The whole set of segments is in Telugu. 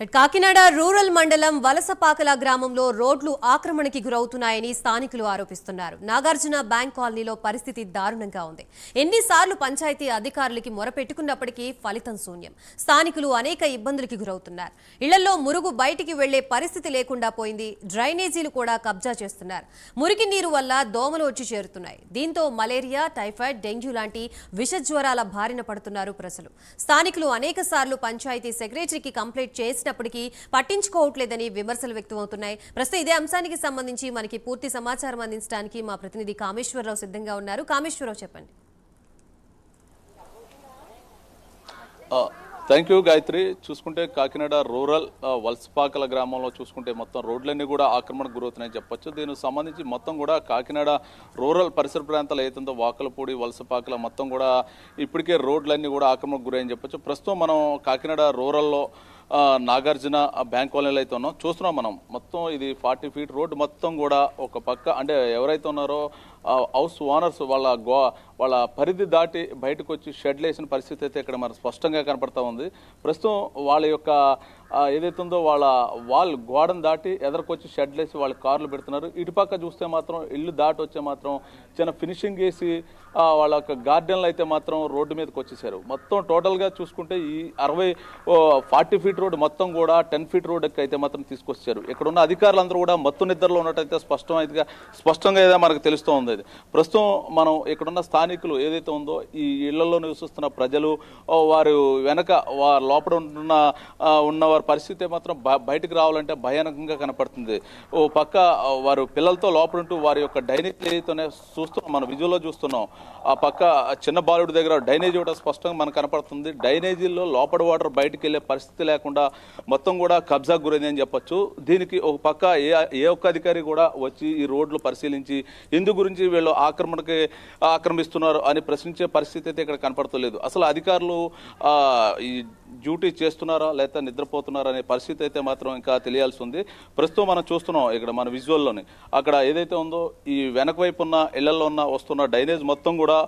కాకినాడ రూరల్ మండలం వలసపాకల గ్రామంలో రోడ్లు ఆక్రమణకి గురవుతున్నాయని స్థానికులు ఆరోపిస్తున్నారు. నాగార్జున బ్యాంక్ కాలనీలో పరిస్థితి దారుణంగా ఉంది. ఎన్నిసార్లు పంచాయతీ అధికారులకి మొరపెట్టుకున్నప్పటికీ ఫలితం శూన్యం. స్థానికులు అనేక ఇబ్బందులకి గురవుతున్నారు. ఇళ్లలో మురుగు బయటికి వెళ్లే పరిస్థితి లేకుండా పోయింది. డ్రైనేజీలు కూడా కబ్జా చేస్తున్నారు. మురికి నీరు వల్ల దోమలు వచ్చి చేరుతున్నాయి. దీంతో మలేరియా, టైఫాయిడ్, డెంగ్యూ లాంటి విష జ్వరాల బారిన పడుతున్నారు ప్రజలు. స్థానికులు అనేక సార్లు పంచాయతీ సెక్రటరీకి కంప్లైంట్ చేసిన పట్టించుకోవట్లేదని విమర్శలు వ్యక్తమవుతున్నాయి. ప్రస్తుతం ఇదే అంశానికి సంబంధించి మనకి పూర్తి సమాచారం అందించడానికి మా ప్రతినిధి కామేశ్వరరావు సిద్ధంగా ఉన్నారు. కామేశ్వరరావు, చెప్పండి. Thank you Gayatri. చూసుకుంటే కాకినాడ రూరల్ వలసపాకల గ్రామంలో చూసుకుంటే మొత్తం రోడ్లన్నీ కూడా ఆక్రమణకు గురవుతున్నాయని చెప్పొచ్చు. దీనికి సంబంధించి మొత్తం కూడా కాకినాడ రూరల్ పరిసర ప్రాంతాలు ఏతుందో వాకలపూడి, వలసపాకల మొత్తం కూడా ఇప్పటికే రోడ్లన్నీ కూడా ఆక్రమణకు గురని చెప్పొచ్చు. ప్రస్తుతం మనం కాకినాడ రూరల్లో నాగార్జున బ్యాంక్ కాలనీలో అయితే ఉన్నాం. చూస్తున్నాం మనం మొత్తం ఇది 40 ఫీట్ రోడ్డు మొత్తం కూడా ఒక పక్క అంటే ఎవరైతే ఉన్నారో హౌస్ ఓనర్స్ వాళ్ళ పరిధి దాటి బయటకు వచ్చి షెడ్లు వేసిన పరిస్థితి అయితే ఇక్కడ మనకు స్పష్టంగా కనపడతా ఉంది. ప్రస్తుతం వాళ్ళ యొక్క ఏదైతే ఉందో వాళ్ళ గోడను దాటి ఎదరికొచ్చి షెడ్లు వేసి వాళ్ళ కార్లు పెడుతున్నారు. ఇటుపక్క చూస్తే మాత్రం ఇల్లు దాటి వచ్చే మాత్రం చిన్న ఫినిషింగ్ వేసి వాళ్ళ యొక్క గార్డెన్లు అయితే మాత్రం రోడ్డు మీదకి వచ్చేసారు. మొత్తం టోటల్గా చూసుకుంటే ఈ 40 ఫీట్ రోడ్డు మొత్తం కూడా 10 ఫీట్ రోడ్డుకి అయితే మాత్రం తీసుకొచ్చారు. ఇక్కడ ఉన్న అధికారులందరూ కూడా మత్తు నిద్రలో ఉన్నట్టయితే స్పష్టంగా ఏదో మనకు తెలుస్తూ ఉంది. ప్రస్తుతం మనం ఇక్కడున్న స్థానికులు ఏదైతే ఉందో ఈ ఇళ్లలో నివసిస్తున్న ప్రజలు వారు వెనక లోపల ఉన్న వారి పరిస్థితి మాత్రం బయటకు రావాలంటే భయానకంగా కనపడుతుంది. ఓ పక్క వారు పిల్లలతో లోపల ఉంటూ వారి యొక్క డైనేజీతోనే చూస్తున్నాం, మనం విజువల్లో చూస్తున్నాం. ఆ పక్క చిన్న బాలుడి దగ్గర డైనేజీ కూడా స్పష్టంగా మనకు కనపడుతుంది. డైనేజీల్లో లోపల వాటర్ బయటకు వెళ్ళే పరిస్థితి లేకుండా మొత్తం కూడా కబ్జాకు గురైంది అని చెప్పొచ్చు. దీనికి ఒక పక్క ఏ ఒక్క అధికారి కూడా వచ్చి ఈ రోడ్లు పరిశీలించి ఇందు గురించి వీళ్ళు ఆక్రమిస్తున్నారు అని ప్రశ్నించే పరిస్థితి అయితే ఇక్కడ కనపడతలేదు. అసలు అధికారులు ఈ డ్యూటీ చేస్తున్నారా లేదా నిద్రపోతున్నారా అనే పరిస్థితి అయితే మాత్రం ఇంకా తెలియాల్సి ఉంది. ప్రస్తుతం మనం చూస్తున్నాం ఇక్కడ మన విజువల్లోని అక్కడ ఏదైతే ఉందో ఈ వెనక వైపు ఉన్న ఇళ్లలో వస్తున్న డ్రైనేజ్ మొత్తం కూడా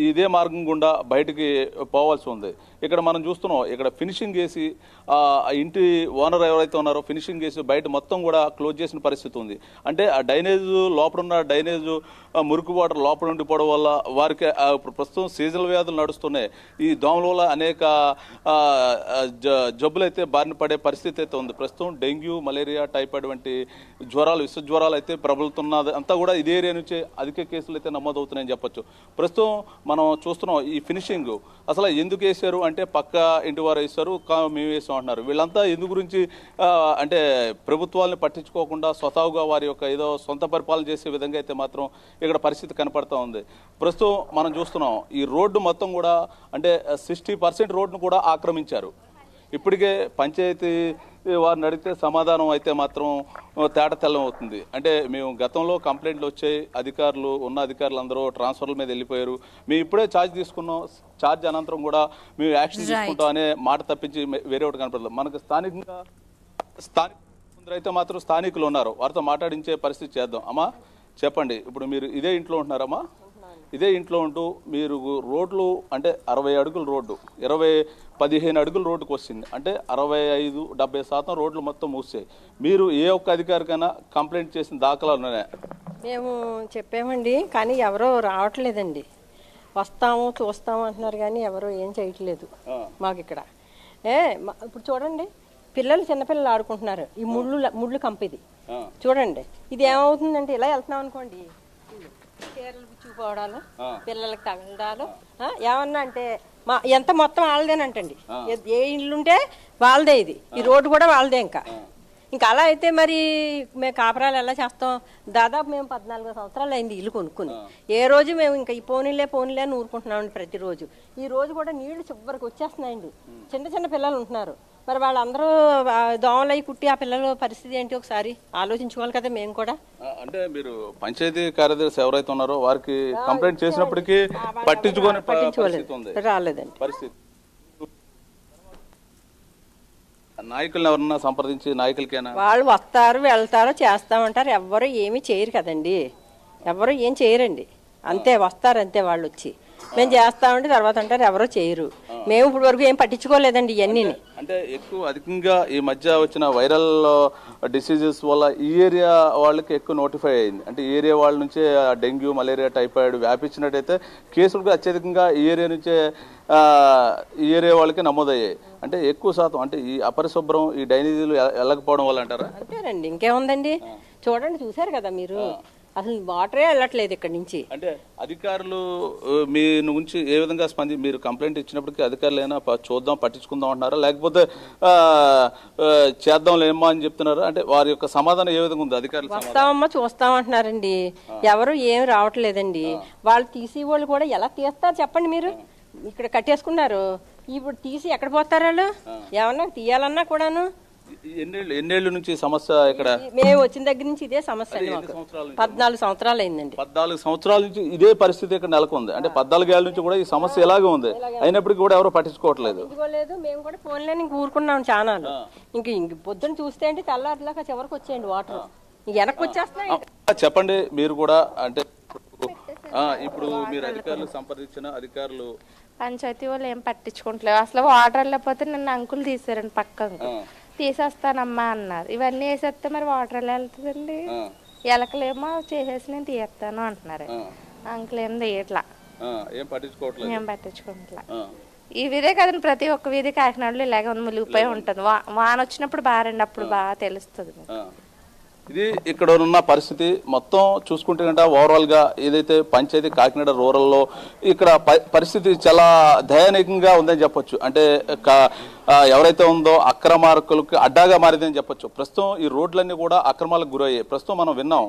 ఇదే మార్గం గుండా బయటికి పోవాల్సి ఉంది. ఇక్కడ మనం చూస్తున్నాం ఇక్కడ ఫినిషింగ్ వేసి ఇంటి ఓనర్ ఎవరైతే ఉన్నారో ఫినిషింగ్ వేసి బయట మొత్తం కూడా క్లోజ్ చేసిన పరిస్థితి ఉంది. అంటే ఆ డ్రైనేజ్ లోపల ఉన్న డ్రైనేజ్ మురికి వాటర్ లోపల ఉండిపోవడం వల్ల వారికి ప్రస్తుతం సీజనల్ వ్యాధులు నడుస్తున్నాయి. ఈ దోమల వల్ల అనేక జబ్బులు అయితే బారిన పడే పరిస్థితి అయితే ఉంది. ప్రస్తుతం డెంగ్యూ, మలేరియా, టైఫాయిడ్ వంటి విష జ్వరాలు అయితే ప్రబలుతున్నది. అంతా కూడా ఇదే ఏరియా నుంచి అధిక కేసులు అయితే నమోదవుతున్నాయని చెప్పొచ్చు. ప్రస్తుతం మనం చూస్తున్నాం ఈ ఫినిషింగ్ అసలు ఎందుకు వేశారు అంటే పక్క ఇంటి వారు వేశారు, మేము వేసాం అంటున్నారు. వీళ్ళంతా ఎందు గురించి అంటే ప్రభుత్వాలను పట్టించుకోకుండా స్వతహాగా వారి యొక్క ఏదో సొంత పరిపాలన చేసే విధంగా అయితే మాత్రం ఇక్కడ పరిస్థితి కనపడతా ఉంది. ప్రస్తుతం మనం చూస్తున్నాం ఈ రోడ్డు మొత్తం కూడా అంటే 60% రోడ్డును కూడా ఆక్రమించారు. ఇప్పటికే పంచాయతీ వారిని అడిగితే సమాధానం అయితే మాత్రం తేటతెల్లం అవుతుంది. అంటే మేము గతంలో కంప్లైంట్లు వచ్చాయి, అధికారులు అందరూ ట్రాన్స్ఫర్ల మీద వెళ్ళిపోయారు, మేము ఇప్పుడే ఛార్జ్ తీసుకున్నాం, ఛార్జ్ అనంతరం కూడా మేము యాక్షన్ తీసుకుంటాం అనే మాట తప్పించి వేరే ఒకటి కనపడలేదు. మనకు స్థానికంగా అయితే మాత్రం స్థానికులు ఉన్నారు, వారితో మాట్లాడించే పరిస్థితి చేద్దాం. అమ్మా చెప్పండి, ఇప్పుడు మీరు ఇదే ఇంట్లో ఉంటున్నారమ్మా? ఇదే ఇంట్లో ఉంటూ మీరు రోడ్లు అంటే 60 అడుగుల రోడ్డు 15 అడుగుల రోడ్డుకు వచ్చింది అంటే 65-70% రోడ్లు మొత్తం మూసాయి. మీరు ఏ ఒక్క అధికారికైనా కంప్లైంట్ చేసిన దాఖలాలు ఉన్నాయా? మేము చెప్పామండి, కానీ ఎవరో రావట్లేదండి. వస్తాము చూస్తాము అంటున్నారు కానీ ఎవరో ఏం చేయట్లేదు మాకు ఇక్కడ. ఇప్పుడు చూడండి, చిన్నపిల్లలు ఆడుకుంటున్నారు. ఈ ముళ్ళు కంపిది చూడండి. ఇది ఏమవుతుందంటే ఇలా వెళ్తున్నాం అనుకోండి, చీరలు పుచ్చుకుపోవడాలు, పిల్లలకి తగలడాలు, ఏమన్నా అంటే ఎంత మొత్తం వాళ్ళదేనంటండి. ఏ ఇల్లుంటే వాళ్ళదే, ఈ రోడ్డు కూడా వాళ్ళదే. ఇంకా అలా అయితే మరి మేము కాపురాలు ఎలా చేస్తాం? దాదాపు మేము 14 సంవత్సరాలు అయింది ఇల్లు కొనుక్కుని. ఏ రోజు మేము ఇంకా ఈ పోనీలే అని ఊరుకుంటున్నామండి ప్రతిరోజు. ఈ రోజు కూడా నీళ్లు చివరికి వచ్చేస్తున్నాయండి. చిన్న పిల్లలు ఉంటున్నారు. మరి వాళ్ళందరూ దోమలై కుట్టి ఆ పిల్లల పరిస్థితి ఏంటి ఒకసారి ఆలోచించుకోవాలి కదా మేము కూడా. అంటే మీరు పంచాయతీ కార్యదర్శి ఎవరైతే ఉన్నారో వారికి కంప్లైంట్ చేసినప్పటికీ పట్టించుకోలేదు, రాలేదండి పరిస్థితి. నాయకులను ఎవరన్నా సంప్రదించి నాయకులకైనా వాళ్ళు వస్తారు వెళ్తారో చేస్తామంటారు, ఎవ్వరు ఏమీ చేయరు కదండి. ఎవరు ఏం చేయరండి, అంతే వస్తారు అంతే వాళ్ళు వచ్చి. మేము చేస్తామంటే తర్వాత అంటారు ఎవరో చేయరు. మేము ఇప్పుడు వరకు ఏం పట్టించుకోలేదండి ఇవన్నీ. అంటే ఎక్కువ అధికంగా ఈ మధ్య వచ్చిన వైరల్ డిసీజెస్ వల్ల ఈ ఏరియా వాళ్ళకి ఎక్కువ నోటిఫై అయింది. అంటే ఈ ఏరియా వాళ్ళ నుంచే డెంగ్యూ, మలేరియా, టైఫాయిడ్ వ్యాపించినట్టయితే కేసులు కూడా అత్యధికంగా ఈ ఏరియా నుంచే ఈ ఏరియా వాళ్ళకి నమోదయ్యాయి. అంటే ఎక్కువ శాతం అంటే ఈ అపరిశుభ్రం, ఈ డ్రైనేజీలు వెళ్ళకపోవడం వల్ల అంటారా? అంతేనండి, ఇంకేముందండి. చూడండి, చూసారు కదా మీరు, అసలు వాటరే వెళ్ళట్లేదు ఇక్కడ నుంచి. అంటే అధికారులు మీ నుంచి ఏ విధంగా మీరు కంప్లైంట్ ఇచ్చినప్పటికీ అధికారులు అయినా చూద్దాం, పట్టించుకుందాం అంటున్నారా, లేకపోతే చేద్దాం లేమా అని చెప్తున్నారా? అంటే వారి యొక్క సమాధానం ఏ విధంగా ఉంది? అధికారులు వస్తామమ్మా చూస్తామంటున్నారండి, ఎవరు ఏం రావట్లేదండి. వాళ్ళు తీసి వాళ్ళు కూడా ఎలా తీస్తారు చెప్పండి మీరు? ఇక్కడ కట్టేసుకున్నారు, ఇప్పుడు తీసి ఎక్కడ పోతారు వాళ్ళు? ఏమన్నా తీయాలన్నా కూడాను ఎన్నేళ్ల నుంచి సమస్య ఇక్కడ? మేము వచ్చిన దగ్గర నుంచి ఇదే సమస్య అండి. 14 సంవత్సరాలు అయిందండి. 14 సంవత్సరాల నుంచి ఇదే పరిస్థితి ఇక్కడ నెలకొంది. అంటే 14 ఏళ్ల నుంచి కూడా ఈ సమస్య ఇలాగే ఉంది, అయినప్పటికీ కూడా ఎవరో పట్టించుకోవట్లేదు. మేము కూడా ఫోన్లో ఇంక ఊరుకున్నాం చాలా. ఇంక పొద్దున చూస్తే అంటే తెల్లారిలాగా చివరికి వచ్చేయండి వాటర్, వెనక్కి వచ్చేస్తున్నాయి. చెప్పండి, మీరు కూడా అంటే ఇప్పుడు మీరు అధికారులు సంప్రదించిన అధికారులు పంచాయతీ వాళ్ళు ఏం పట్టించుకుంటలేవు అసలు. వాటర్ వెళ్ళకపోతే నన్ను అంకులు తీసారండి, పక్క అంకుల్ తీసేస్తానమ్మా అన్నారు. ఇవన్నీ వేసేస్తే మరి వాటర్ ఎలా వెళ్తుందండి? ఎలకలేమో చేసేసి నేను తీస్తాను అంటున్నారు. అంకుల్ ఏం తీయట్లా, ఏం పట్టించుకోవట్లా. ఈ వీధే కదండి, ప్రతి ఒక్క వీధి కాకినాడలో ఇలాగే ఉంది, ములిగిపోయి ఉంటుంది. వాన వచ్చినప్పుడు బాగా అప్పుడు బాగా తెలుస్తుంది. ఇది ఇక్కడ ఉన్న పరిస్థితి మొత్తం చూసుకుంటే కనుక ఓవరాల్ గా ఏదైతే పంచాయతీ కాకినాడ రూరల్లో ఇక్కడ పరిస్థితి చాలా దయనీయంగా ఉందని చెప్పొచ్చు. అంటే ఎవరైతే ఉందో అక్రమార్కులకు అడ్డాగా మారిందని చెప్పొచ్చు. ప్రస్తుతం ఈ రోడ్లన్నీ కూడా అక్రమాలకు గురయ్యాయి. ప్రస్తుతం మనం విన్నాం,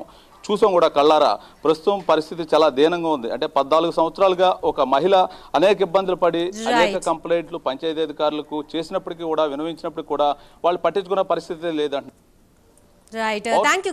చూసాం కూడా కళ్ళారా. ప్రస్తుతం పరిస్థితి చాలా దీనంగా ఉంది. అంటే 14 సంవత్సరాలుగా ఒక మహిళ అనేక ఇబ్బందులు పడి అనేక కంప్లైంట్లు పంచాయతీ అధికారులకు చేసినప్పటికీ కూడా, వినవించినప్పటికీ కూడా వాళ్ళు పట్టించుకున్న పరిస్థితి లేదంట. Right, thank you.